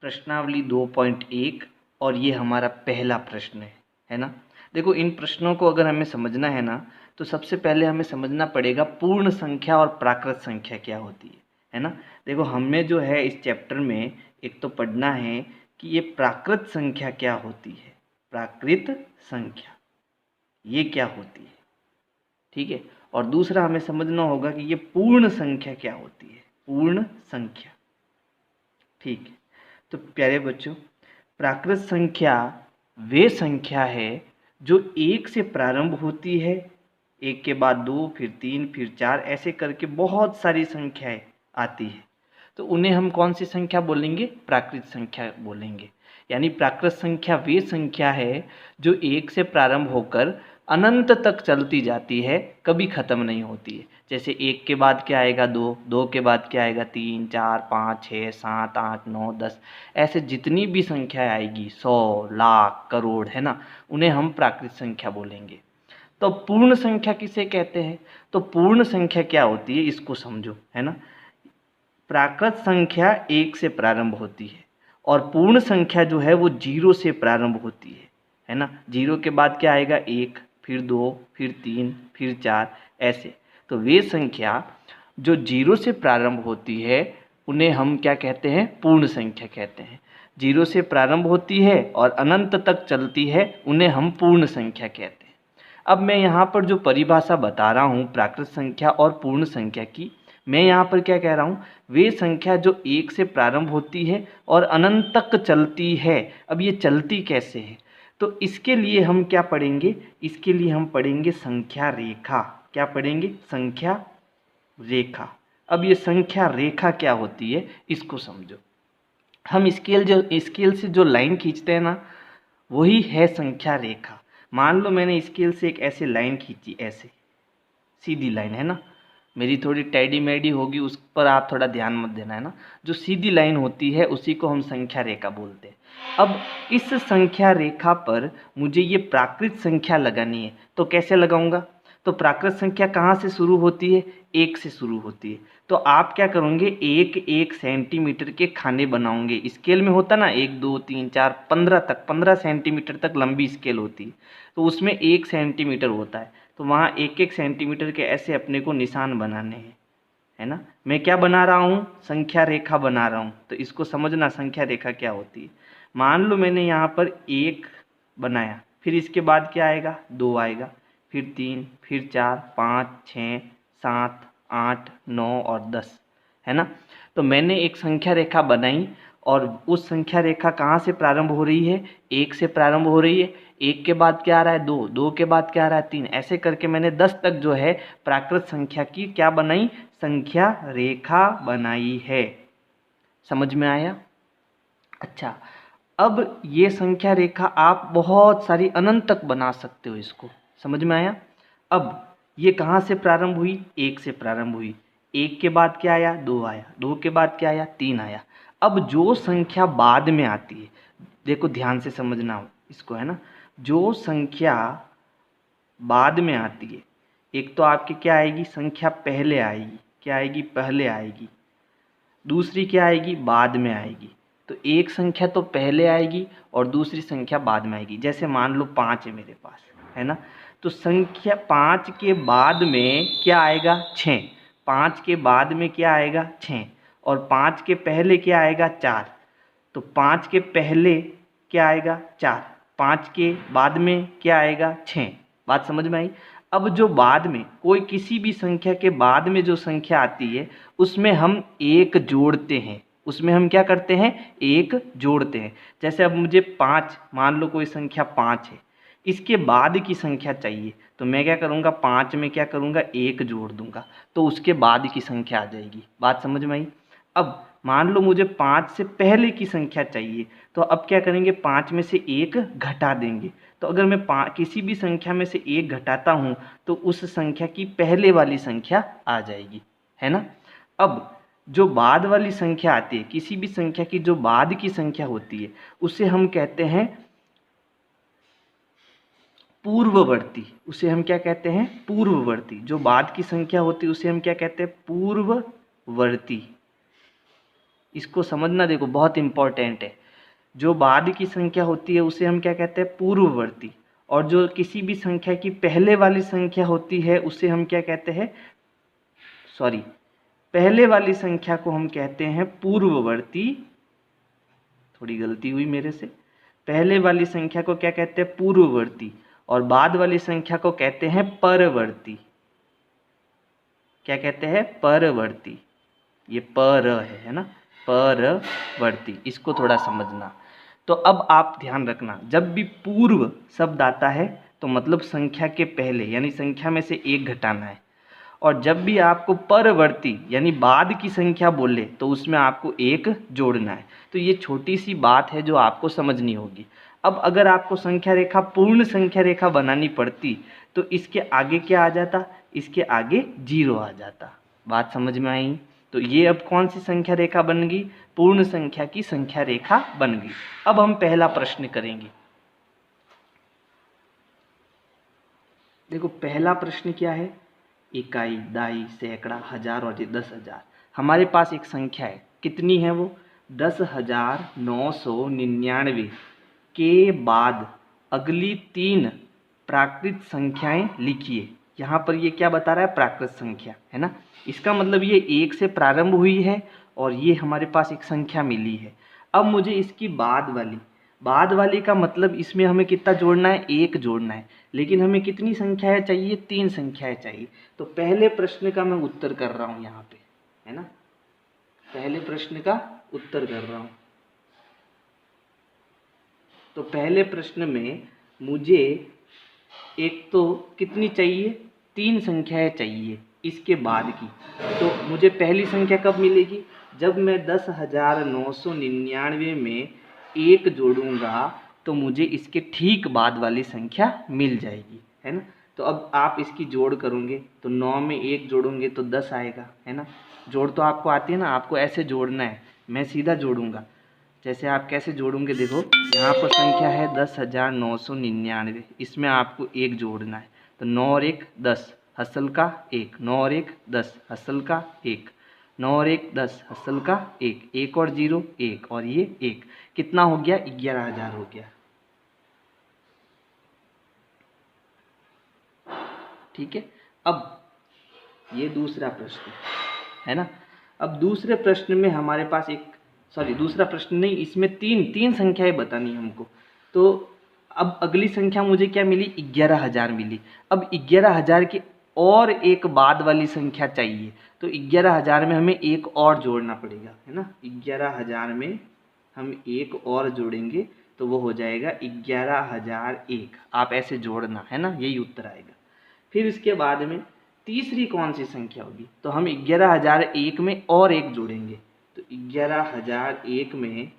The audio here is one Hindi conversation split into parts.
प्रश्नावली 2.1 और ये हमारा पहला प्रश्न है ना। देखो, इन प्रश्नों को अगर हमें समझना है ना, तो सबसे पहले हमें समझना पड़ेगा पूर्ण संख्या और प्राकृत संख्या क्या होती है ना। देखो, हमें जो है इस चैप्टर में एक तो पढ़ना है कि ये प्राकृत संख्या क्या होती है, प्राकृत संख्या ये क्या होती है, ठीक है। और दूसरा हमें समझना होगा कि ये पूर्ण संख्या क्या होती है, पूर्ण संख्या, ठीक है। तो प्यारे बच्चों, प्राकृत संख्या वे संख्या है जो एक से प्रारंभ होती है, एक के बाद दो, फिर तीन, फिर चार, ऐसे करके बहुत सारी संख्याएं आती है। तो उन्हें हम कौन सी संख्या बोलेंगे, प्राकृत संख्या बोलेंगे। यानी प्राकृत संख्या वे संख्या है जो एक से प्रारंभ होकर अनंत तक चलती जाती है, कभी ख़त्म नहीं होती है। जैसे एक के बाद क्या आएगा, दो, दो के बाद क्या आएगा, तीन, चार, पाँच, छः, सात, आठ, नौ, 10, ऐसे जितनी भी संख्या आएगी, 100, लाख, करोड़, है ना, उन्हें हम प्राकृत संख्या बोलेंगे। तो पूर्ण संख्या किसे कहते हैं, तो पूर्ण संख्या क्या होती है इसको समझो, है ना। प्राकृत संख्या एक से प्रारंभ होती है और पूर्ण संख्या जो है वो जीरो से प्रारंभ होती है ना। जीरो के बाद क्या आएगा, एक, फिर दो, फिर तीन, फिर चार, ऐसे। तो वे संख्या जो जीरो से प्रारंभ होती है उन्हें हम क्या कहते हैं, पूर्ण संख्या कहते हैं। जीरो से प्रारंभ होती है और अनंत तक चलती है, उन्हें हम पूर्ण संख्या कहते हैं। अब मैं यहाँ पर जो परिभाषा बता रहा हूँ प्राकृत संख्या और पूर्ण संख्या की, मैं यहाँ पर क्या कह रहा हूँ, वे संख्या जो एक से प्रारंभ होती है और अनंत तक चलती है। अब ये चलती कैसे है, तो इसके लिए हम क्या पढ़ेंगे, इसके लिए हम पढ़ेंगे संख्या रेखा। क्या पढ़ेंगे, संख्या रेखा। अब ये संख्या रेखा क्या होती है इसको समझो। हम स्केल से जो लाइन खींचते हैं ना, वही है संख्या रेखा। मान लो मैंने स्केल से एक ऐसे लाइन खींची, ऐसे सीधी लाइन, है ना। मेरी थोड़ी टेढ़ी मेढ़ी होगी, उस पर आप थोड़ा ध्यान मत देना, है ना। जो सीधी लाइन होती है उसी को हम संख्या रेखा बोलते हैं। अब इस संख्या रेखा पर मुझे ये प्राकृत संख्या लगानी है, तो कैसे लगाऊंगा, तो प्राकृत संख्या कहाँ से शुरू होती है, एक से शुरू होती है। तो आप क्या करोगे, एक एक सेंटीमीटर के खाने बनाओगे। स्केल में होता ना, 1 2 3 4 15 तक, 15 सेंटीमीटर तक लंबी स्केल होती है, तो उसमें 1 सेंटीमीटर होता है। तो वहाँ एक एक सेंटीमीटर के ऐसे अपने को निशान बनाने हैं, है ना। मैं क्या बना रहा हूँ, संख्या रेखा बना रहा हूँ। तो इसको समझना संख्या रेखा क्या होती है। मान लो मैंने यहाँ पर एक बनाया, फिर इसके बाद क्या आएगा, दो आएगा, फिर तीन, फिर चार, पाँच, छः, सात, आठ, नौ और 10, है ना। तो मैंने एक संख्या रेखा बनाई और उस संख्या रेखा कहाँ से प्रारंभ हो रही है, एक से प्रारंभ हो रही है। एक के बाद क्या आ रहा है, दो, दो के बाद क्या आ रहा है, तीन, ऐसे करके मैंने 10 तक जो है प्राकृत संख्या की क्या बनाई, संख्या रेखा बनाई है। समझ में आया। अच्छा, अब ये संख्या रेखा आप बहुत सारी अनंत तक बना सकते हो, इसको समझ में आया। अब ये कहाँ से प्रारंभ हुई, एक से प्रारंभ हुई, एक के बाद क्या आया, दो आया, दो के बाद क्या आया, तीन आया। अब जो संख्या बाद में आती है, देखो ध्यान से समझना इसको, है ना। जो संख्या बाद में आती है, एक तो आपकी क्या आएगी, संख्या पहले आएगी, क्या आएगी, पहले आएगी। दूसरी क्या आएगी, बाद में आएगी। तो एक संख्या तो पहले आएगी और दूसरी संख्या बाद में आएगी। जैसे मान लो 5 है मेरे पास, है ना। तो संख्या 5 के बाद में क्या आएगा, 6। 5 के बाद में क्या आएगा, 6। और 5 के पहले क्या आएगा, 4। तो 5 के पहले क्या आएगा, 4। 5 के बाद में क्या आएगा, 6। बात समझ में आई। अब जो बाद में कोई किसी भी संख्या के बाद में जो संख्या आती है, उसमें हम एक जोड़ते हैं। उसमें हम क्या करते हैं, एक जोड़ते हैं। जैसे अब मुझे 5, मान लो कोई संख्या 5 है, इसके बाद की संख्या चाहिए, तो मैं क्या करूँगा, 5 में क्या करूँगा, एक जोड़ दूंगा, तो उसके बाद की संख्या आ जाएगी। बात समझ में आई। अब मान लो मुझे 5 से पहले की संख्या चाहिए, तो अब क्या करेंगे, 5 में से एक घटा देंगे। तो अगर मैं किसी भी संख्या में से एक घटाता हूँ तो उस संख्या की पहले वाली संख्या आ जाएगी, है ना। अब जो बाद वाली संख्या आती है, किसी भी संख्या की जो बाद की संख्या होती है, उसे हम कहते हैं पूर्ववर्ती। उसे हम क्या कहते हैं, पूर्ववर्ती। जो बाद की संख्या होती है उसे हम क्या कहते हैं, पूर्ववर्ती। इसको समझना, देखो बहुत इम्पोर्टेंट है। जो बाद की संख्या होती है उसे हम क्या कहते हैं, पूर्ववर्ती, और जो किसी भी संख्या की पहले वाली संख्या होती है उसे हम क्या कहते हैं, सॉरी, पहले वाली संख्या को हम कहते हैं पूर्ववर्ती। थोड़ी गलती हुई मेरे से। पहले वाली संख्या को क्या कहते हैं, पूर्ववर्ती, और बाद वाली संख्या को कहते हैं परवर्ती। क्या कहते हैं, परवर्ती। ये पर है ना, परवर्ती, इसको थोड़ा समझना। तो अब आप ध्यान रखना, जब भी पूर्व शब्द आता है तो मतलब संख्या के पहले, यानी संख्या में से एक घटाना है, और जब भी आपको परवर्ती यानी बाद की संख्या बोले तो उसमें आपको एक जोड़ना है। तो ये छोटी सी बात है जो आपको समझनी होगी। अब अगर आपको संख्या रेखा, पूर्ण संख्या रेखा बनानी पड़ती तो इसके आगे क्या आ जाता, इसके आगे 0 आ जाता। बात समझ में आई? तो ये अब कौन सी संख्या रेखा बन गई, पूर्ण संख्या की संख्या रेखा बन गई। अब हम पहला प्रश्न करेंगे। देखो पहला प्रश्न क्या है, इकाई, दाई, सैकड़ा, हजार और 10,000। हमारे पास एक संख्या है, कितनी है वो, 10,999 के बाद अगली 3 प्राकृत संख्याएं लिखिए। यहाँ पर ये क्या बता रहा है, प्राकृत संख्या है ना। इसका मतलब ये 1 से प्रारंभ हुई है और ये हमारे पास एक संख्या मिली है। अब मुझे इसकी बाद वाली का मतलब इसमें हमें कितना जोड़ना है, 1 जोड़ना है। लेकिन हमें कितनी संख्याएं चाहिए, 3 संख्याएं चाहिए। तो पहले प्रश्न का मैं उत्तर कर रहा हूँ यहाँ पे, है ना, पहले प्रश्न का उत्तर कर रहा हूँ। तो पहले प्रश्न में मुझे एक तो कितनी चाहिए, 3 संख्याएं चाहिए इसके बाद की। तो मुझे पहली संख्या कब मिलेगी, जब मैं 10,999 में 1 जोड़ूंगा तो मुझे इसके ठीक बाद वाली संख्या मिल जाएगी, है ना। तो अब आप इसकी जोड़ करोगे तो 9 में 1 जोड़ोगे तो 10 आएगा, है ना। जोड़ तो आपको आती है ना, आपको ऐसे जोड़ना है, मैं सीधा जोड़ूंगा। जैसे आप कैसे जोड़ोगे, देखो यहाँ पर संख्या है 10,999, इसमें आपको 1 जोड़ना है। तो 9 और 1 10, हसल का 1, 9 और 1 10, हसल का 1, 9 और 1 10, हसल का 1, 1 और 0 1, और ये 1, कितना हो गया, 11,000 हो गया। ठीक है। अब ये दूसरा प्रश्न है ना। अब दूसरे प्रश्न में हमारे पास एक, सॉरी दूसरा प्रश्न नहीं, इसमें तीन संख्याएं बतानी है हमको। तो अब अगली संख्या मुझे क्या मिली, 11,000 मिली। अब 11,000 की और एक बाद वाली संख्या चाहिए, तो 11,000 में हमें एक और जोड़ना पड़ेगा, है ना। 11,000 में हम एक और जोड़ेंगे तो वो हो जाएगा 11,001। आप ऐसे जोड़ना, है ना, यही उत्तर आएगा। फिर इसके बाद में तीसरी कौन सी संख्या होगी, तो हम 11,001 में और एक जोड़ेंगे। तो 11,001 में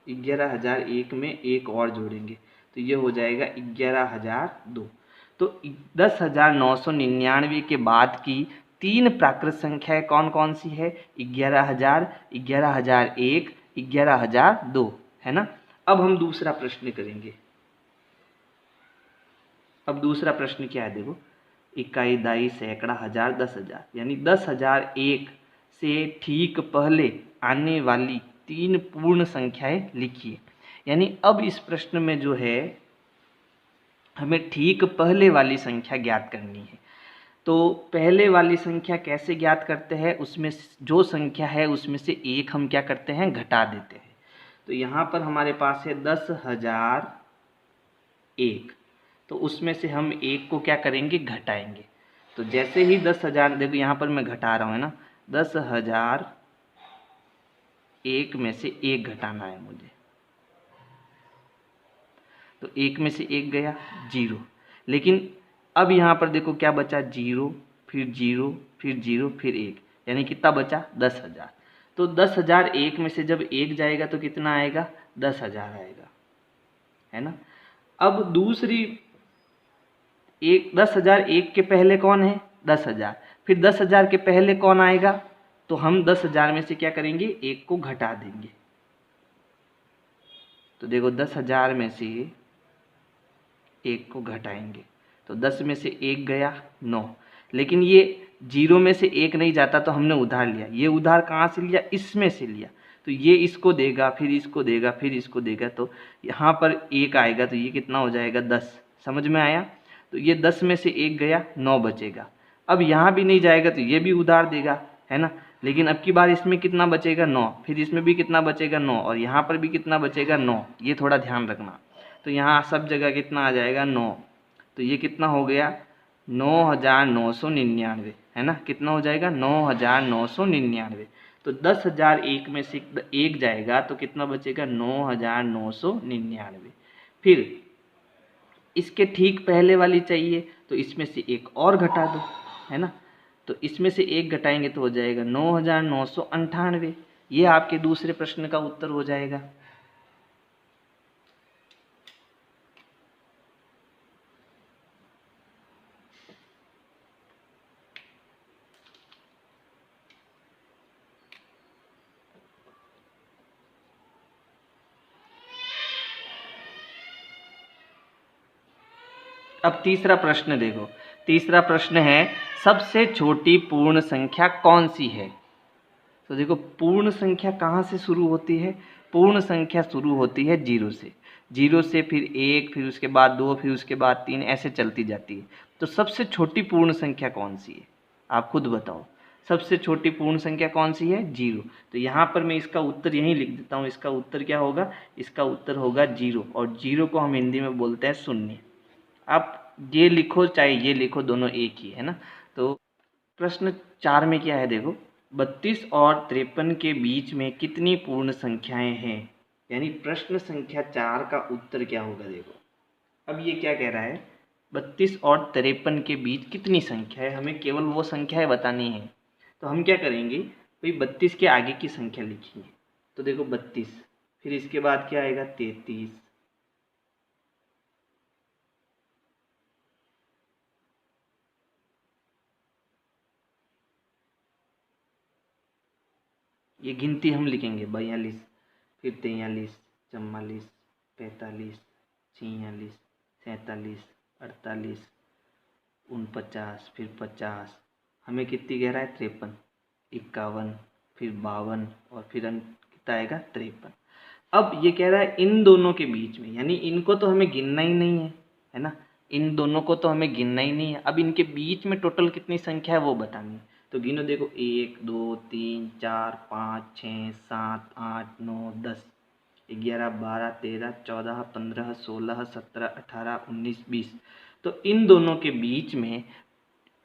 11,001 में एक और जोड़ेंगे तो ये हो जाएगा 11,002। तो 10,999 के बाद की 3 प्राकृत संख्याएं कौन कौन सी है, 11,000, 11,001, 11,002, है ना। अब हम दूसरा प्रश्न करेंगे। अब दूसरा प्रश्न क्या है, देखो, इकाई, दाई, सैकड़ा, हजार, 10,000, यानी 10,001 से ठीक पहले आने वाली 3 पूर्ण संख्याएं लिखिए। यानी अब इस प्रश्न में जो है हमें ठीक पहले वाली संख्या ज्ञात करनी है। तो पहले वाली संख्या कैसे ज्ञात करते हैं, उसमें जो संख्या है उसमें से एक हम क्या करते हैं, घटा देते हैं। तो यहाँ पर हमारे पास है 10,001, तो उसमें से हम एक को क्या करेंगे, घटाएंगे। तो जैसे ही 10,000, देखो यहाँ पर मैं घटा रहा हूँ, है ना, 10,001 में से एक घटाना है मुझे। तो एक में से एक गया 0, लेकिन अब यहाँ पर देखो क्या बचा, 0 फिर 0 फिर 0 फिर 1, यानी कितना बचा, 10,000। तो 10,001 में से जब एक जाएगा तो कितना आएगा, 10,000 आएगा, है ना। अब दूसरी एक, 10,001 के पहले कौन है, 10,000, फिर 10,000 के पहले कौन आएगा, तो हम 10,000 में से क्या करेंगे, एक को घटा देंगे। तो देखो 10,000 में से एक को घटाएंगे तो 10 में से 1 गया 9, लेकिन ये 0 में से 1 नहीं जाता तो हमने उधार लिया। ये उधार कहाँ से लिया? इसमें से लिया। तो ये इसको देगा, फिर इसको देगा, फिर इसको देगा, तो यहाँ पर 1 आएगा, तो ये कितना हो जाएगा? 10। समझ में आया? तो ये 10 में से 1 गया, 9 बचेगा। अब यहाँ भी नहीं जाएगा तो ये भी उधार देगा, है ना। लेकिन अब की बार इसमें कितना बचेगा? 9। फिर इसमें भी कितना बचेगा? 9। और यहाँ पर भी कितना बचेगा? 9। ये थोड़ा ध्यान रखना। तो यहाँ सब जगह कितना आ जाएगा? 9। तो ये कितना हो गया? 9,999, है ना। कितना हो जाएगा? 9,999। तो 10,001 में से 1 जाएगा तो कितना बचेगा? 9,999। फिर इसके ठीक पहले वाली चाहिए, तो इसमें से 1 और घटा दो, है ना। तो इसमें से 1 घटाएंगे तो हो जाएगा 9,998। ये आपके दूसरे प्रश्न का उत्तर हो जाएगा। अब तीसरा प्रश्न देखो। तीसरा प्रश्न है, सबसे छोटी पूर्ण संख्या कौन सी है? तो देखो, पूर्ण संख्या कहाँ से शुरू होती है? पूर्ण संख्या शुरू होती है 0 से। 0 से फिर 1, फिर उसके बाद 2, फिर उसके बाद 3, ऐसे चलती जाती है। तो सबसे छोटी पूर्ण संख्या कौन सी है? आप खुद बताओ। सबसे छोटी पूर्ण संख्या कौन सी है? 0। तो यहाँ पर मैं इसका उत्तर यहीं लिख देता हूँ। इसका उत्तर क्या होगा? इसका उत्तर होगा 0। और 0 को हम हिंदी में बोलते हैं शून्य। आप ये लिखो चाहे ये लिखो, दोनों एक ही है ना। तो प्रश्न 4 में क्या है देखो, 32 और 53 के बीच में कितनी पूर्ण संख्याएं हैं? यानी प्रश्न संख्या 4 का उत्तर क्या होगा देखो। अब ये क्या कह रहा है? 32 और 53 के बीच कितनी संख्या है? हमें केवल वो संख्याएं बतानी है। तो हम क्या करेंगे भाई, 32 के आगे की संख्या लिखेंगे। तो देखो 32, फिर इसके बाद क्या आएगा? 33, ये गिनती हम लिखेंगे 42, फिर 43, 44, 45, 46, 47, 48, 49, फिर 50, हमें कितनी कह रहा है? 53, 51, फिर 52 और फिर कितना आएगा? 53। अब ये कह रहा है इन दोनों के बीच में, यानी इनको तो हमें गिनना ही नहीं है ना। इन दोनों को तो हमें गिनना ही नहीं है। अब इनके बीच में टोटल कितनी संख्या है वो बतानी है। तो गिनो देखो, 1, 2, 3, 4, 5, 6, 7, 8, 9, 10, 11, 12, 13, 14, 15, 16, 17, 18, 19, 20। तो इन दोनों के बीच में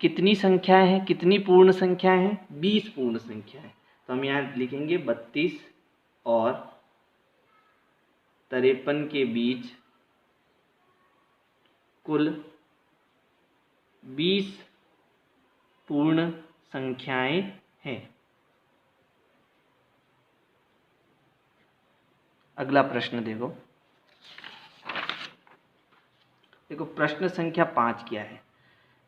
कितनी संख्याएं हैं? कितनी पूर्ण संख्याएं हैं? 20 पूर्ण संख्याएं। तो हम यहाँ लिखेंगे 32 और 53 के बीच कुल 20 पूर्ण संख्याएं हैं। अगला प्रश्न देखो। देखो प्रश्न संख्या 5 क्या है?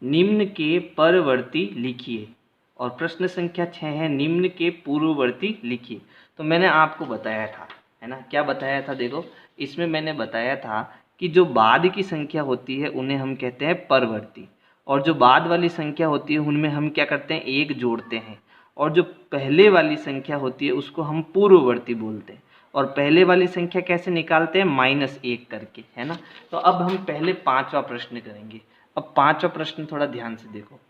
निम्न के परवर्ती लिखिए। और प्रश्न संख्या 6 है, निम्न के पूर्ववर्ती लिखिए। तो मैंने आपको बताया था, है ना। क्या बताया था देखो, इसमें मैंने बताया था कि जो बाद की संख्या होती है उन्हें हम कहते हैं परवर्ती, और जो बाद वाली संख्या होती है उनमें हम क्या करते हैं? 1 जोड़ते हैं। और जो पहले वाली संख्या होती है उसको हम पूर्ववर्ती बोलते हैं। और पहले वाली संख्या कैसे निकालते हैं? -1 करके, है ना। तो अब हम पहले 5वां प्रश्न करेंगे। अब 5वां प्रश्न थोड़ा ध्यान से देखो।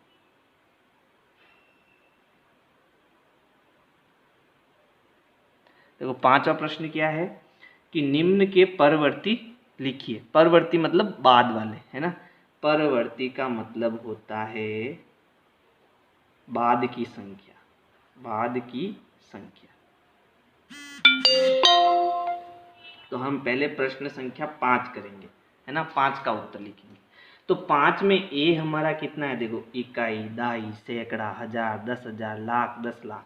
देखो 5वां प्रश्न क्या है कि निम्न के परवर्ती लिखिए। परवर्ती मतलब बाद वाले, है ना। परवर्ती का मतलब होता है बाद की संख्या, बाद की संख्या। तो हम पहले प्रश्न संख्या 5 करेंगे, है ना। 5 का उत्तर लिखेंगे। तो 5 में ए हमारा कितना है देखो, इकाई, दहाई, सैकड़ा, हजार, 10,000, लाख, 10 लाख।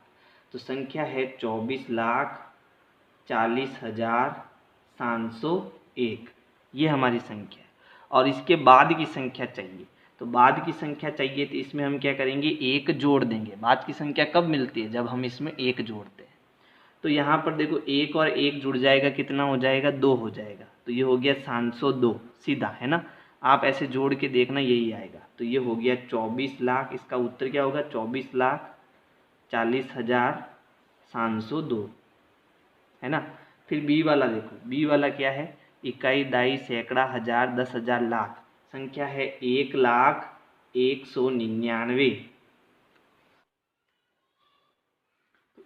तो संख्या है 24,40,701। ये हमारी संख्या है। और इसके बाद की संख्या चाहिए। तो बाद की संख्या चाहिए तो इसमें हम क्या करेंगे? 1 जोड़ देंगे। बाद की संख्या कब मिलती है? जब हम इसमें 1 जोड़ते हैं। तो यहाँ पर देखो 1 और 1 जुड़ जाएगा, कितना हो जाएगा? 2 हो जाएगा। तो ये हो गया 702 सीधा, है ना। आप ऐसे जोड़ के देखना, यही आएगा। तो ये हो गया 24 लाख, इसका उत्तर क्या होगा? 24,40,702, है ना। फिर बी वाला देखो, बी वाला क्या है? इकाई, दाई, सैकड़ा, हजार, 10,000, लाख। संख्या है 1,01,99।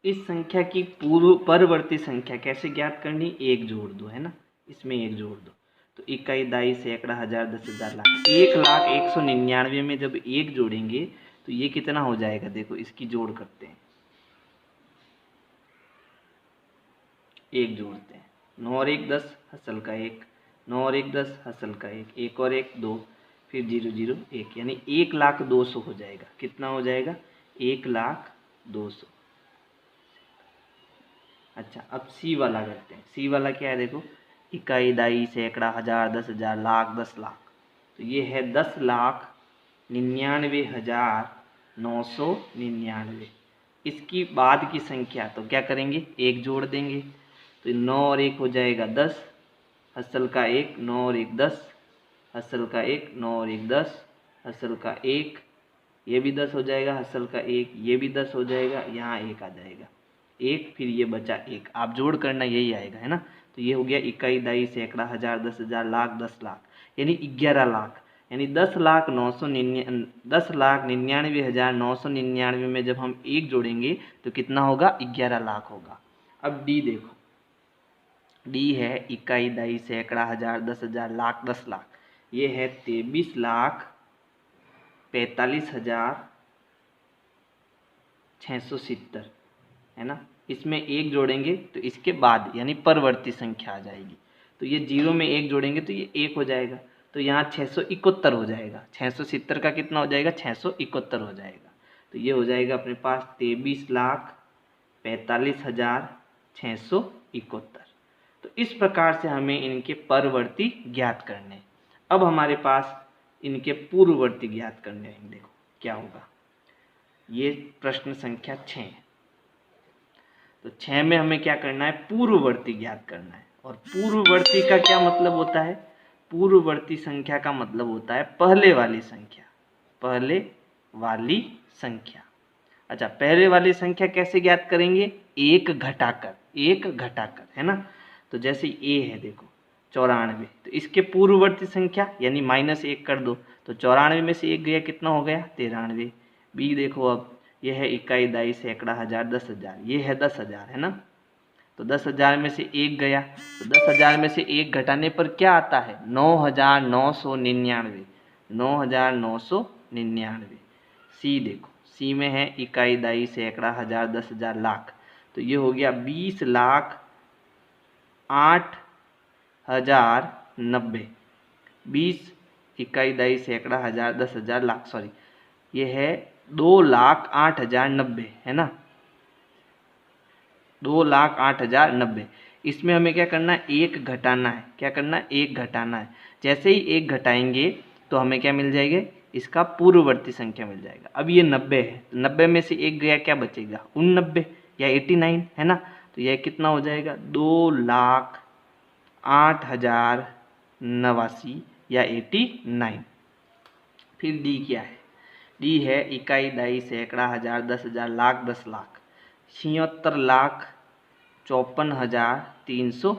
इस संख्या की पूर्व परवर्ती संख्या कैसे ज्ञात करनी? एक जोड़ दो, है ना, इसमें एक जोड़ दो। तो इकाई, दाई, सैकड़ा, हजार, 10,000, लाख। 1,01,99 में जब एक जोड़ेंगे तो ये कितना हो जाएगा? देखो इसकी जोड़ करते हैं, एक जोड़ते हैं। 9 और 1 10, हसल का 1, 9 और 1 10, हसल का 1, 1 और 1 2, फिर 0 0 1, यानी 1,02,000 हो जाएगा। कितना हो जाएगा? 1,02,000। अच्छा, अब सी वाला करते हैं। सी वाला क्या है? देखो, इकाई, दाई, सैकड़ा, हजार, 10,000, लाख, 10 लाख। तो ये है 10,99,999। इसकी बाद की संख्या, तो क्या करेंगे? एक जोड़ देंगे। तो 9 और 1 हो जाएगा 10, हसल का 1, 9 और 1 10, हसल का 1, 9 और 1 10, हसल का 1, ये भी 10 हो जाएगा, हसल का 1, ये भी 10 हो जाएगा, यहाँ 1 आ जाएगा, 1, फिर ये बचा 1। आप जोड़ करना, यही आएगा, है ना। तो ये हो गया इकाई, दाई, सैकड़ा, हजार, 10,000, लाख, 10 लाख, यानी 11 लाख। यानी 10,99,999 में जब हम एक जोड़ेंगे तो कितना होगा? 11 लाख होगा। अब डी देखो, डी है इकाई, दाई, सैकड़ा, हजार, 10,000, लाख, 10 लाख। ये है 23,45,670, है ना। इसमें एक जोड़ेंगे तो इसके बाद यानी परवर्ती संख्या आ जाएगी। तो ये 0 में एक जोड़ेंगे तो ये 1 हो जाएगा। तो यहाँ 671 हो जाएगा। 670 का कितना हो जाएगा? 671 हो जाएगा। तो ये हो जाएगा अपने पास 23,45,671। तो इस प्रकार से हमें इनके परवर्ती ज्ञात करने हैं। अब हमारे पास इनके पूर्ववर्ती ज्ञात करने हैं। देखो क्या होगा। ये प्रश्न संख्या 6 है। तो 6 में हमें क्या करना है? पूर्ववर्ती ज्ञात करना है। और पूर्ववर्ती का क्या मतलब होता है? पूर्ववर्ती संख्या का मतलब होता है पहले वाली संख्या, पहले वाली संख्या। अच्छा, पहले वाली संख्या कैसे ज्ञात करेंगे? एक घटाकर, एक घटाकर, है ना। तो जैसे ए है, देखो 94, तो इसके पूर्ववर्ती संख्या यानी -1 कर दो। तो 94 में से 1 गया, कितना हो गया? 93। बी देखो, अब यह है इकाई, दाई, सैकड़ा, हजार, 10,000, ये है 10,000, है ना। तो 10,000 में से 1 गया, तो 10,000 में से 1 घटाने पर क्या आता है? 9,999, 9,999। सी देखो, सी में है इकाई, दाई, सैकड़ा, हजार, 10,000, लाख। तो ये हो गया 20,08,090। 20 इकाई, दाई, सैकड़ा, हजार, 10,000, लाख, सॉरी, ये है 2,08,090, है ना। 2,08,090। इसमें हमें क्या करना है? एक घटाना है। क्या करना है? एक घटाना है। जैसे ही एक घटाएंगे तो हमें क्या मिल जाएगा? इसका पूर्ववर्ती संख्या मिल जाएगा। अब ये 90 है, तो 90 में से एक गया, क्या बचेगा? 89 या 89, है ना। तो यह कितना हो जाएगा? 2,08,089 या 89। फिर डी क्या है? डी है इकाई, दाई, सैकड़ा, हजार, 10,000, लाख, 10 लाख। 76,54,300,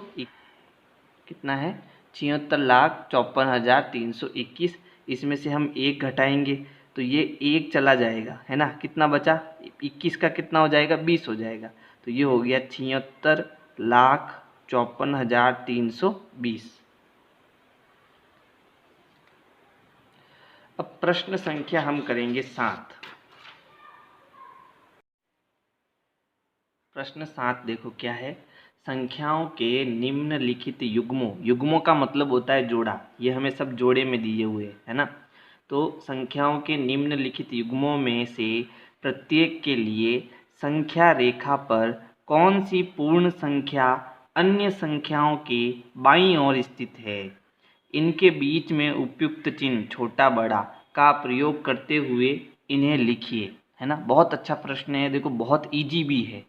कितना है? 76,54,321। इसमें से हम एक घटाएंगे तो ये एक चला जाएगा, है ना। कितना बचा? 21 का कितना हो जाएगा? 20 हो जाएगा। तो ये हो गया 76,54,320। अब प्रश्न संख्या हम करेंगे 7। प्रश्न 7 देखो क्या है। संख्याओं के निम्नलिखित युग्मों, युग्मों का मतलब होता है जोड़ा, ये हमें सब जोड़े में दिए हुए है ना। तो संख्याओं के निम्नलिखित युग्मों में से प्रत्येक के लिए संख्या रेखा पर कौन सी पूर्ण संख्या अन्य संख्याओं के बाईं ओर स्थित है? इनके बीच में उपयुक्त चिन्ह छोटा बड़ा का प्रयोग करते हुए इन्हें लिखिए, है ना। बहुत अच्छा प्रश्न है, देखो बहुत इजी भी है।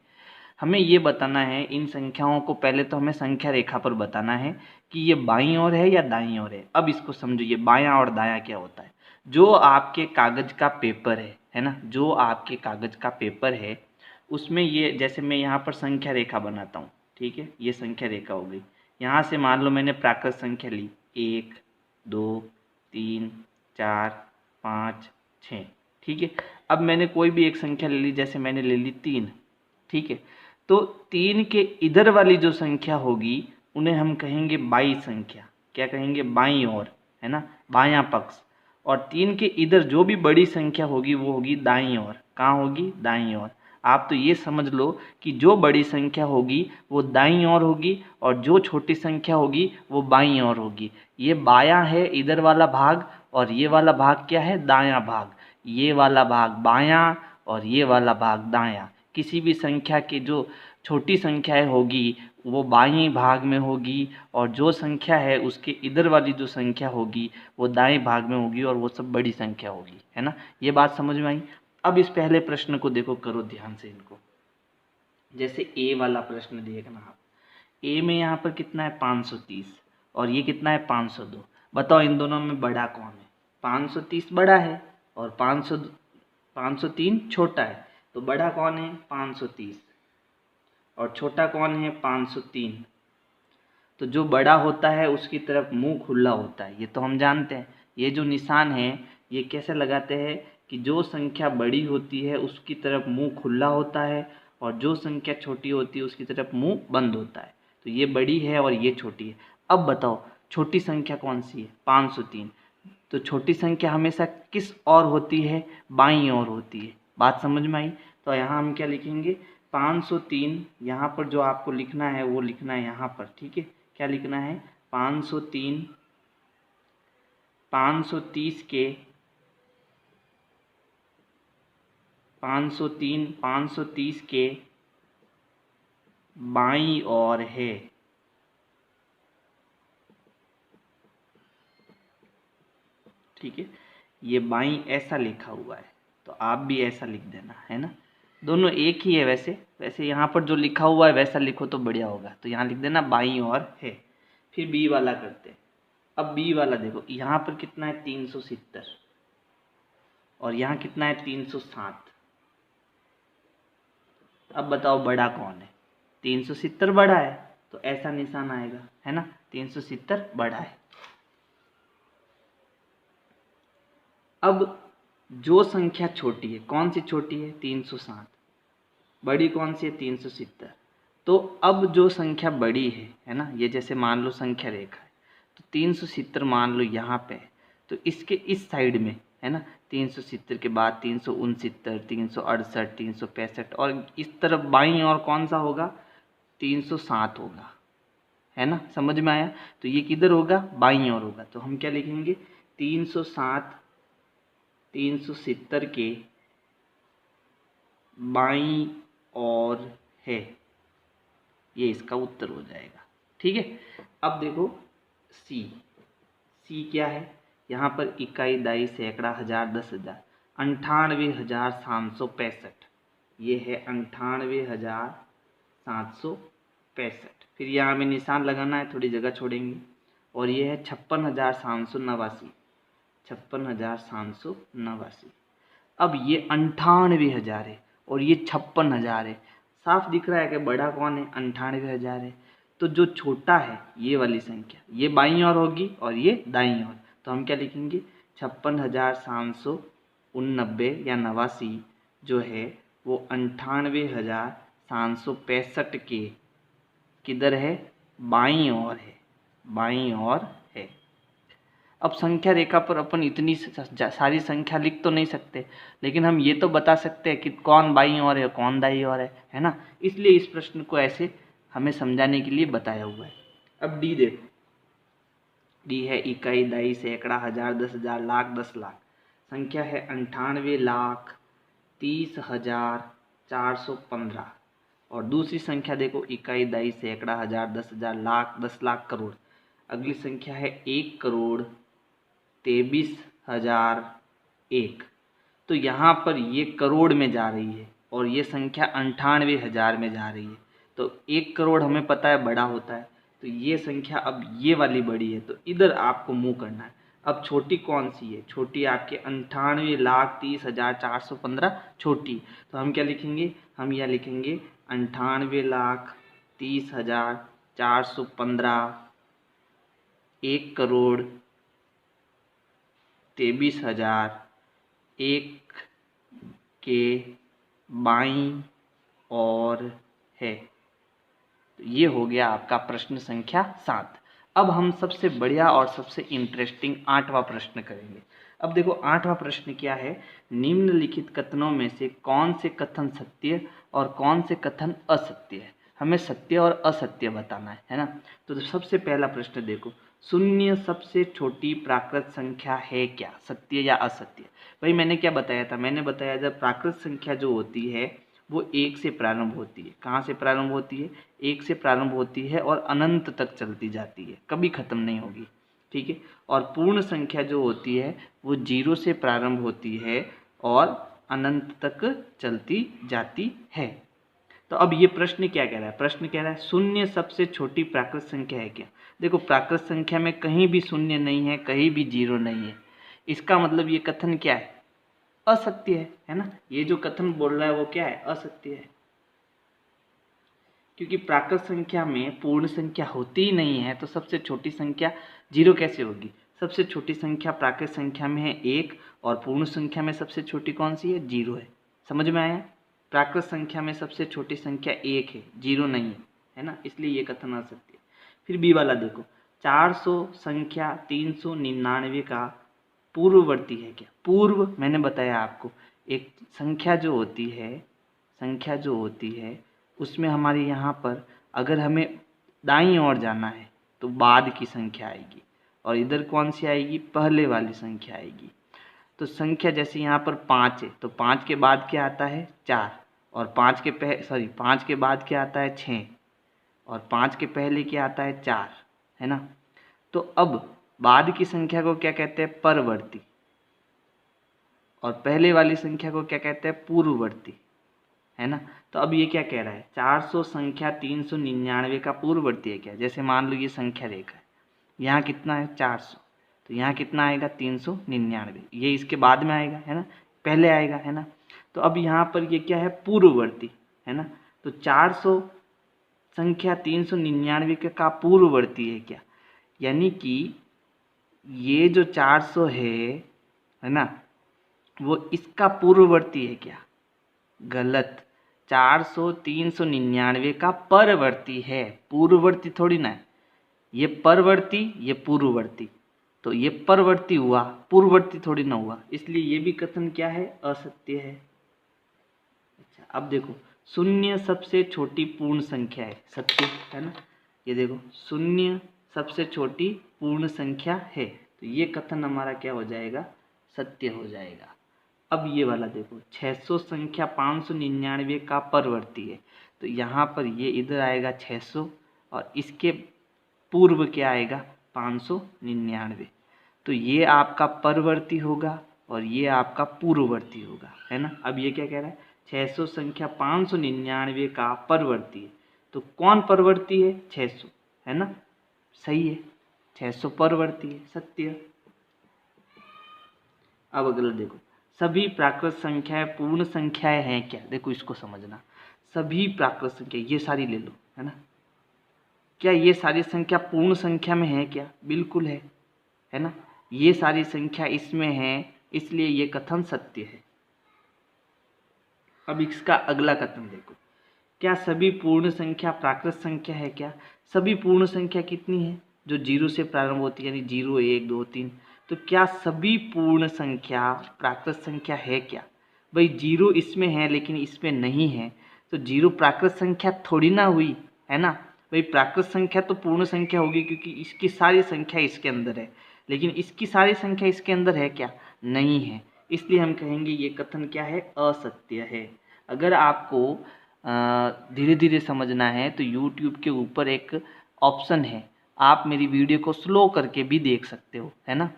हमें ये बताना है इन संख्याओं को, पहले तो हमें संख्या रेखा पर बताना है कि ये बाईं ओर है या दाईं ओर है। अब इसको समझो, ये बायां और दायां क्या होता है। जो आपके कागज का पेपर है ना, जो आपके कागज का पेपर है उसमें ये, जैसे मैं यहाँ पर संख्या रेखा बनाता हूँ, ठीक है, ये संख्या रेखा हो गई। यहाँ से मान लो मैंने प्राकृत संख्या ली 1 2 3 4 5 6, ठीक है। अब मैंने कोई भी एक संख्या ले ली, जैसे मैंने ले ली 3, ठीक है। तो 3 के इधर वाली जो संख्या होगी उन्हें हम कहेंगे बाई संख्या। क्या कहेंगे? बाईं ओर, है ना, बायां पक्ष। और 3 के इधर जो भी बड़ी संख्या होगी वो होगी दाईं ओर। कहाँ होगी? दाईं ओर। आप तो ये समझ लो कि जो बड़ी संख्या होगी वो दाईं ओर होगी और जो छोटी संख्या होगी वो बाईं ओर होगी। ये बायां है इधर वाला भाग और ये वाला भाग क्या है? दायां भाग। ये वाला भाग बायां और ये वाला भाग दायां। किसी भी संख्या की जो छोटी संख्याएं होगी वो बाईं भाग में होगी और जो संख्या है उसके इधर वाली जो संख्या होगी वो दाएं भाग में होगी और वो सब बड़ी संख्या होगी, है ना। ये बात समझ में आई? अब इस पहले प्रश्न को देखो, करो ध्यान से इनको। जैसे ए वाला प्रश्न देखना आप। ए में यहाँ पर कितना है? 530 और ये कितना है? 502। बताओ इन दोनों में बड़ा कौन है? 530 बड़ा है और 503 छोटा है। तो बड़ा कौन है? 530 और छोटा कौन है? 503। तो जो बड़ा होता है उसकी तरफ मुंह खुला होता है, ये तो हम जानते हैं। ये जो निशान है ये कैसे लगाते हैं कि जो संख्या बड़ी होती है उसकी तरफ मुंह खुला होता है और जो संख्या छोटी होती है उसकी तरफ मुंह बंद होता है। तो ये बड़ी है और ये छोटी है। अब बताओ छोटी संख्या कौन सी है? 503। तो छोटी संख्या हमेशा किस ओर होती है? बाईं ओर होती है। बात समझ में आई? तो यहाँ हम क्या लिखेंगे? 503। यहाँ पर जो आपको लिखना है वो लिखना है यहाँ पर, ठीक है। क्या लिखना है? 503 530 के 530 के बाईं ओर है। ठीक है, ये बाईं ऐसा लिखा हुआ है तो आप भी ऐसा लिख देना, है ना। दोनों एक ही है वैसे यहाँ पर जो लिखा हुआ है वैसा लिखो तो बढ़िया होगा। तो यहाँ लिख देना बाईं ओर है। फिर बी वाला करते हैं। अब बी वाला देखो, यहाँ पर कितना है? 370 और यहाँ कितना है? 307। अब बताओ बड़ा कौन है? 370 बड़ा है तो ऐसा निशान आएगा, है ना। 370 बड़ा है। अब जो संख्या छोटी है, कौन सी छोटी है? 307। बड़ी कौन सी है? 370। तो अब जो संख्या बड़ी है ना, ये जैसे मान लो संख्या रेखा है तो 370 मान लो यहाँ पे है, तो इसके इस साइड में, है ना, 370 के बाद 369, 368, 365 और इस तरफ बाईं और कौन सा होगा? 307 होगा, है ना। समझ में आया? तो ये किधर होगा? बाईं ओर होगा। तो हम क्या लिखेंगे? 307 370 के बाईं ओर है। ये इसका उत्तर हो जाएगा, ठीक है। अब देखो सी क्या है? यहाँ पर इकाई, दाई, सैकड़ा, हजार, 10,000, 98,765। ये है 98,765। फिर यहाँ में निशान लगाना है, थोड़ी जगह छोड़ेंगे। और ये है 56,789। 56,789। अब ये 98,000 है और ये 56,000 है। साफ दिख रहा है कि बड़ा कौन है? 98,000 है। तो जो छोटा है ये वाली संख्या, ये बाईं ओर होगी और ये दाईं ओर। तो हम क्या लिखेंगे? 56,789 या 89 जो है वो 98,765 के किधर है? बाईं ओर है। बाईं ओर है। अब संख्या रेखा पर अपन इतनी सारी संख्या लिख तो नहीं सकते, लेकिन हम ये तो बता सकते हैं कि कौन बाईं ओर है कौन दाईं ओर है ना। इसलिए इस प्रश्न को ऐसे हमें समझाने के लिए बताया हुआ है। अब डी देखो। डी है इकाई, दाई, सैकड़ा, हजार, 10,000, लाख, 10 लाख। संख्या है 98,30,415। और दूसरी संख्या देखो, इकाई, दाई, सैकड़ा, हजार, 10,000, लाख, 10 लाख, करोड़। अगली संख्या है 1,23,001। तो यहाँ पर ये करोड़ में जा रही है, और ये संख्या 98,000 में जा रही है। तो 1 करोड़ हमें पता है बड़ा होता है, तो ये संख्या अब ये वाली बड़ी है, तो इधर आपको मूव करना है। अब छोटी कौन सी है? छोटी आपके 98,30,415 छोटी। तो हम क्या लिखेंगे? हम यह लिखेंगे 98,30,415 1 करोड़ 23,000 1 के बाईं ओर है। तो ये हो गया आपका प्रश्न संख्या 7। अब हम सबसे बढ़िया और सबसे इंटरेस्टिंग 8वां प्रश्न करेंगे। अब देखो 8वां प्रश्न क्या है? निम्नलिखित कथनों में से कौन से कथन सत्य और कौन से कथन असत्य है? हमें सत्य और असत्य बताना है ना। तो सबसे पहला प्रश्न देखो, शून्य सबसे छोटी प्राकृत संख्या है क्या? सत्य या असत्य? भाई मैंने क्या बताया था? मैंने बताया जब प्राकृत संख्या जो होती है वो 1 से प्रारंभ होती है। कहाँ से प्रारंभ होती है? 1 से प्रारंभ होती है और अनंत तक चलती जाती है, कभी ख़त्म नहीं होगी। ठीक है। और पूर्ण संख्या जो होती है वो 0 से प्रारंभ होती है और अनंत तक चलती जाती है। तो अब ये प्रश्न क्या कह रहा है? प्रश्न कह रहा है शून्य सबसे छोटी प्राकृत संख्या है क्या? देखो प्राकृत संख्या में कहीं भी शून्य नहीं है, कहीं भी 0 नहीं है। इसका मतलब ये कथन क्या है? असत्य है ना। ये जो कथन बोल रहा है वो क्या है? असत्य है। क्योंकि प्राकृत संख्या में पूर्ण संख्या होती ही नहीं है, तो सबसे छोटी संख्या 0 कैसे होगी? सबसे छोटी संख्या प्राकृत संख्या में है 1 और पूर्ण संख्या में सबसे छोटी कौन सी है? 0 है। समझ में आया? प्राकृत संख्या में सबसे छोटी संख्या 1 है, 0 नहीं है ना, इसलिए ये कथन असत्य है। फिर बी वाला देखो, 400 संख्या 399 का पूर्ववर्ती है क्या? पूर्व मैंने बताया आपको, एक संख्या जो होती है उसमें हमारे यहाँ पर अगर हमें दाईं ओर जाना है तो बाद की संख्या आएगी, और इधर कौन सी आएगी? पहले वाली संख्या आएगी। तो संख्या जैसे यहाँ पर 5 है, तो 5 के बाद क्या आता है? 4, और 5 के बाद क्या आता है? 6, और 5 के पहले क्या आता है? 4, है ना। तो अब बाद की संख्या को क्या कहते हैं? परवर्ती, और पहले वाली संख्या को क्या कहते हैं? पूर्ववर्ती, है ना। तो अब ये क्या कह रहा है? 400 संख्या 399 का पूर्ववर्ती है क्या? जैसे मान लो ये संख्या रेखा है, यहाँ कितना है? 400, तो यहाँ कितना आएगा? 399। ये इसके बाद में आएगा, है ना, पहले आएगा, है ना। तो अब यहाँ पर ये क्या है? पूर्ववर्ती, है ना। तो 400 संख्या 399 का पूर्ववर्ती है क्या? यानी कि ये जो 400 है ना, वो इसका पूर्ववर्ती है क्या? गलत। 400 399 का परवर्ती है, पूर्ववर्ती थोड़ी ना है। ये परवर्ती, ये पूर्ववर्ती, तो ये परवर्ती हुआ, पूर्ववर्ती थोड़ी ना हुआ, इसलिए ये भी कथन क्या है? असत्य है। अच्छा अब देखो, शून्य सबसे छोटी पूर्ण संख्या है, सत्य है ना। ये देखो शून्य सबसे छोटी पूर्ण संख्या है, तो ये कथन हमारा क्या हो जाएगा? सत्य हो जाएगा। अब ये वाला देखो, 600 संख्या 599 का परवर्ती है, तो यहाँ पर ये इधर आएगा 600 और इसके पूर्व क्या आएगा? 599। तो ये आपका परवर्ती होगा और ये आपका पूर्ववर्ती होगा, है ना। अब ये क्या कह रहा है? 600 संख्या 599 का परवर्ती है, तो कौन परवर्ती है? 600, है ना, सही है, 600 परवर्ती है, सत्य। अब अगला देखो, सभी प्राकृत संख्याएं पूर्ण संख्याएं हैं क्या? देखो इसको समझना, सभी प्राकृत संख्या ये सारी ले लो, है ना। क्या ये सारी संख्या पूर्ण संख्या में है क्या? बिल्कुल है ना। ये सारी संख्या इसमें है, इसलिए ये कथन सत्य है। अब इसका अगला कथन देखो, क्या सभी पूर्ण संख्या प्राकृत संख्या है क्या? सभी पूर्ण संख्या कितनी है? जो 0 से प्रारंभ होती है, यानी 0 1 2 3। तो क्या सभी पूर्ण संख्या प्राकृत संख्या है क्या? भाई 0 इसमें है लेकिन इसमें नहीं है, तो 0 प्राकृत संख्या थोड़ी ना हुई, है ना। भाई प्राकृत संख्या तो पूर्ण संख्या होगी क्योंकि इसकी सारी संख्या इसके अंदर है, लेकिन इसकी सारी संख्या इसके अंदर है क्या? नहीं है, इसलिए हम कहेंगे ये कथन क्या है? असत्य है। अगर आपको धीरे धीरे समझना है तो YouTube के ऊपर एक ऑप्शन है, आप मेरी वीडियो को स्लो करके भी देख सकते हो, है ना।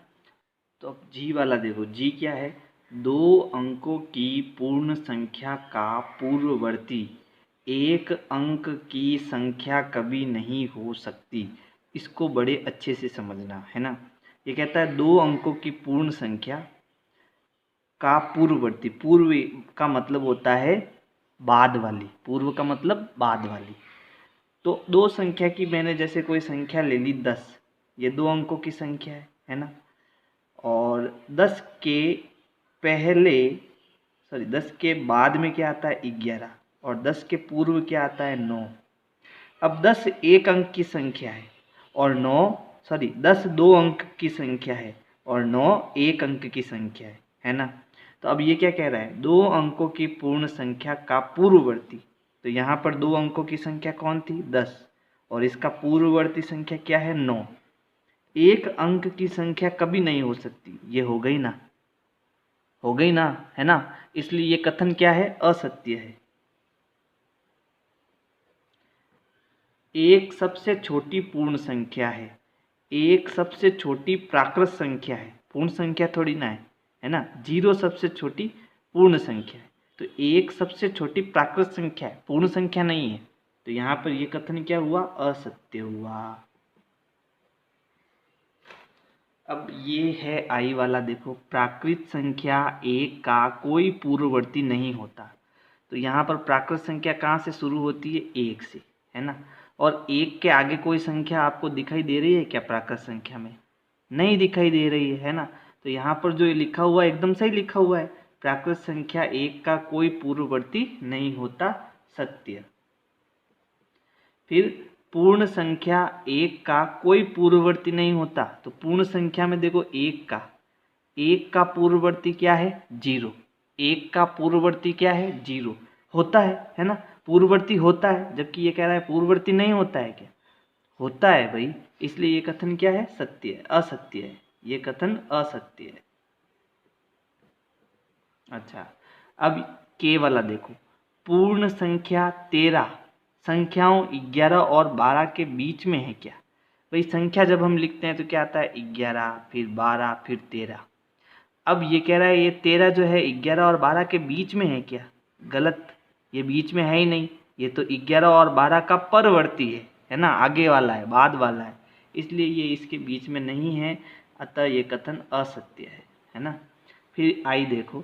तो अब जी वाला देखो, जी क्या है? दो अंकों की पूर्ण संख्या का पूर्ववर्ती एक अंक की संख्या कभी नहीं हो सकती। इसको बड़े अच्छे से समझना है ना। ये कहता है दो अंकों की पूर्ण संख्या का पूर्ववर्ती, पूर्व का मतलब होता है बाद वाली, पूर्व का मतलब बाद वाली। तो दो संख्या की मैंने जैसे कोई संख्या ले ली 10, ये दो अंकों की संख्या है ना। और 10 के पहले, सॉरी 10 के बाद में क्या आता है 11, और 10 के पूर्व क्या आता है 9। अब 10 एक अंक की संख्या है और 10 दो अंक की संख्या है और 9 एक अंक की संख्या है ना। तो अब ये क्या कह रहा है, दो अंकों की पूर्ण संख्या का पूर्ववर्ती। तो यहाँ पर दो अंकों की संख्या कौन थी 10, और इसका पूर्ववर्ती संख्या क्या है 9। एक अंक की संख्या कभी नहीं हो सकती, ये हो गई ना, हो गई ना, है ना। इसलिए ये कथन क्या है, असत्य है। एक सबसे छोटी पूर्ण संख्या है, एक सबसे छोटी प्राकृत संख्या है, पूर्ण संख्या थोड़ी ना है ना। 0 सबसे छोटी पूर्ण संख्या है, तो एक सबसे छोटी प्राकृत संख्या है, पूर्ण संख्या नहीं है। तो यहाँ पर ये कथन क्या हुआ, असत्य हुआ। अब ये है आई वाला, देखो प्राकृत संख्या एक का कोई पूर्ववर्ती नहीं होता। तो यहाँ पर प्राकृत संख्या कहाँ से शुरू होती है, एक से, है ना। और एक के आगे कोई संख्या आपको दिखाई दे रही है क्या प्राकृत संख्या में, नहीं दिखाई दे रही है ना। तो यहाँ पर जो ये लिखा हुआ है एकदम सही लिखा हुआ है, प्राकृत संख्या एक का कोई पूर्ववर्ती नहीं होता, सत्य। फिर पूर्ण संख्या एक का कोई पूर्ववर्ती नहीं होता। तो पूर्ण संख्या में देखो एक का पूर्ववर्ती क्या है 0, एक का पूर्ववर्ती क्या है 0 होता है ना। पूर्ववर्ती होता है, जबकि ये कह रहा है पूर्ववर्ती नहीं होता है, क्या होता है भाई। इसलिए ये कथन क्या है, सत्य है, असत्य है, ये कथन असत्य है। अच्छा, अब के वाला देखो, पूर्ण संख्या 13 संख्याओं 11 और 12 के बीच में है क्या। भाई संख्या जब हम लिखते हैं तो क्या आता है 11, फिर 12, फिर 13। अब ये कह रहा है ये 13 जो है 11 और 12 के बीच में है क्या, गलत, ये बीच में है ही नहीं। ये तो 11 और 12 का परवर्ती है ना, आगे वाला है, बाद वाला है, इसलिए ये इसके बीच में नहीं है, अतः ये कथन असत्य है ना। फिर आई देखो,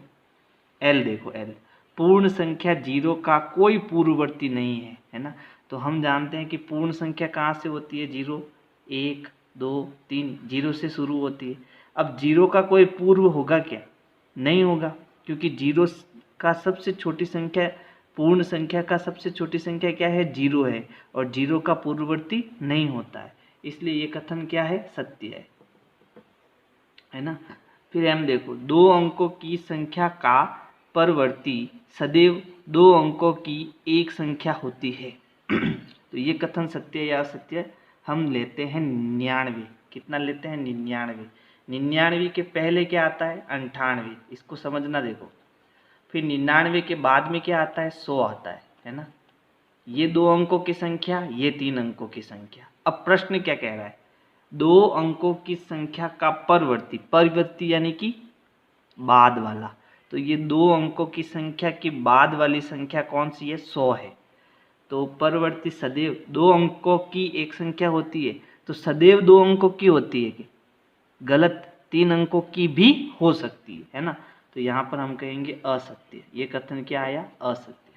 एल देखो, एल पूर्ण संख्या 0 का कोई पूर्ववर्ती नहीं है ना। तो हम जानते हैं कि पूर्ण संख्या कहाँ से होती है, 0, 1, 2, 3, 0 से शुरू होती है। अब 0 का कोई पूर्व होगा क्या, नहीं होगा, क्योंकि 0 का सबसे छोटी संख्या, पूर्ण संख्या का सबसे छोटी संख्या क्या है 0 है, और 0 का पूर्ववर्ती नहीं होता है, इसलिए ये कथन क्या है, सत्य है ना। फिर हम देखो, दो अंकों की संख्या का परवर्ती सदैव दो अंकों की एक संख्या होती है। तो ये कथन सत्य या असत्य, हम लेते हैं 99। कितना लेते हैं, 99। 99 के पहले क्या आता है 98, इसको समझना देखो। फिर 99 के बाद में क्या आता है 100 आता है ना। ये दो अंकों की संख्या, ये तीन अंकों की संख्या। अब प्रश्न क्या कह रहा है, दो अंकों की संख्या का परवर्ती, परवर्ती यानी कि बाद वाला। तो ये दो अंकों की संख्या की बाद वाली संख्या कौन सी है, 100 है। तो परवर्ती सदैव दो अंकों की एक संख्या होती है, तो सदैव दो अंकों की होती है कि गलत, तीन अंकों की भी हो सकती है ना। तो यहाँ पर हम कहेंगे असत्य, ये कथन क्या आया, असत्य।